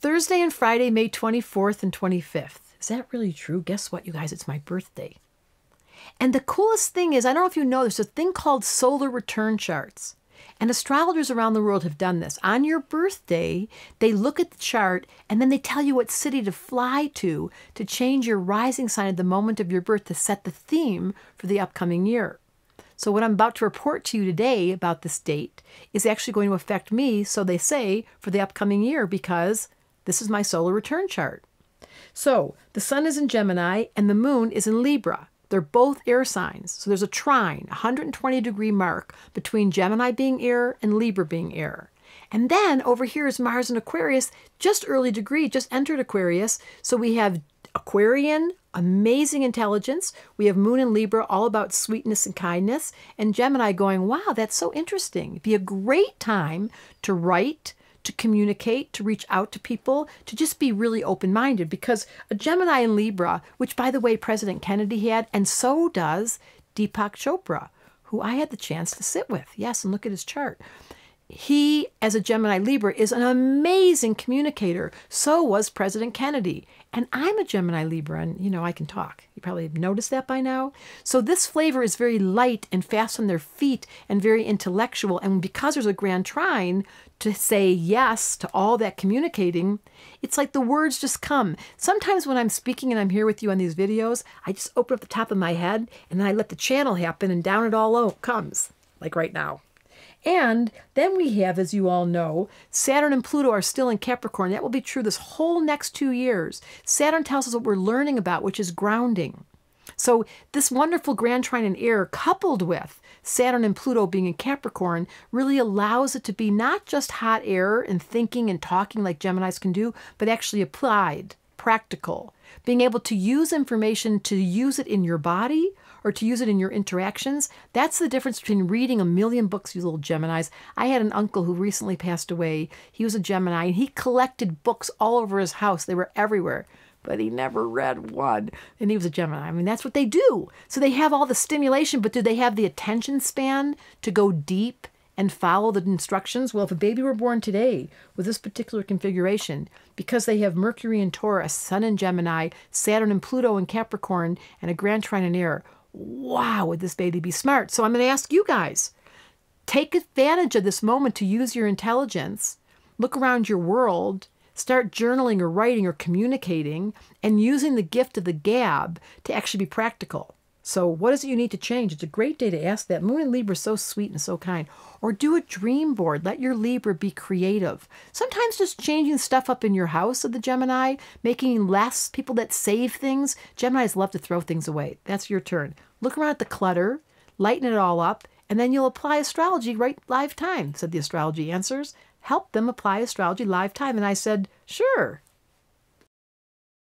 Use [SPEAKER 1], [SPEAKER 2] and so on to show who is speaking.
[SPEAKER 1] Thursday and Friday, May 24th and 25th. Is that really true? Guess what, you guys? It's my birthday. And the coolest thing is, I don't know if you know, there's a thing called solar return charts. And astrologers around the world have done this. On your birthday, they look at the chart and then they tell you what city to fly to change your rising sign at the moment of your birth to set the theme for the upcoming year. So what I'm about to report to you today about this date is actually going to affect me, so they say, for the upcoming year, because this is my solar return chart. So the sun is in Gemini and the moon is in Libra. They're both air signs. So there's a trine, 120-degree mark between Gemini being air and Libra being air. And then over here is Mars in Aquarius, just early degree, just entered Aquarius. So we have Aquarian, amazing intelligence. We have Moon in Libra, all about sweetness and kindness. And Gemini going, wow, that's so interesting. It'd be a great time to write, to communicate, to reach out to people, to just be really open-minded, because a Gemini in Libra, which by the way President Kennedy had, and so does Deepak Chopra, who I had the chance to sit with. Yes, and look at his chart. He, as a Gemini Libra, is an amazing communicator. So was President Kennedy. And I'm a Gemini Libra, and you know, I can talk. You probably have noticed that by now. So this flavor is very light and fast on their feet and very intellectual. And because there's a grand trine to say yes to all that communicating, it's like the words just come. Sometimes when I'm speaking and I'm here with you on these videos, I just open up the top of my head and then I let the channel happen and down it all comes, like right now. And then we have, as you all know, Saturn and Pluto are still in Capricorn. That will be true this whole next 2 years. Saturn tells us what we're learning about, which is grounding. So this wonderful grand trine in air, coupled with Saturn and Pluto being in Capricorn, really allows it to be not just hot air and thinking and talking like Geminis can do, but actually applied, practical. Being able to use information, to use it in your body, or to use it in your interactions. That's the difference between reading a million books, you little Geminis. I had an uncle who recently passed away. He was a Gemini, and he collected books all over his house. They were everywhere, but he never read one. And he was a Gemini. I mean, that's what they do. So they have all the stimulation, but do they have the attention span to go deep and follow the instructions? Well, if a baby were born today with this particular configuration, because they have Mercury in Taurus, Sun in Gemini, Saturn and Pluto in Capricorn, and a grand trine in air, wow, would this baby be smart? So I'm going to ask you guys, take advantage of this moment to use your intelligence, look around your world, start journaling or writing or communicating, and using the gift of the gab to actually be practical. So what is it you need to change? It's a great day to ask that. Moon in Libra is so sweet and so kind. Or do a dream board. Let your Libra be creative. Sometimes just changing stuff up in your house of the Gemini, making less people that save things. Geminis love to throw things away. That's your turn. Look around at the clutter, lighten it all up, and then you'll apply astrology right live time, said the Astrology Answers. Help them apply astrology live time. And I said, sure.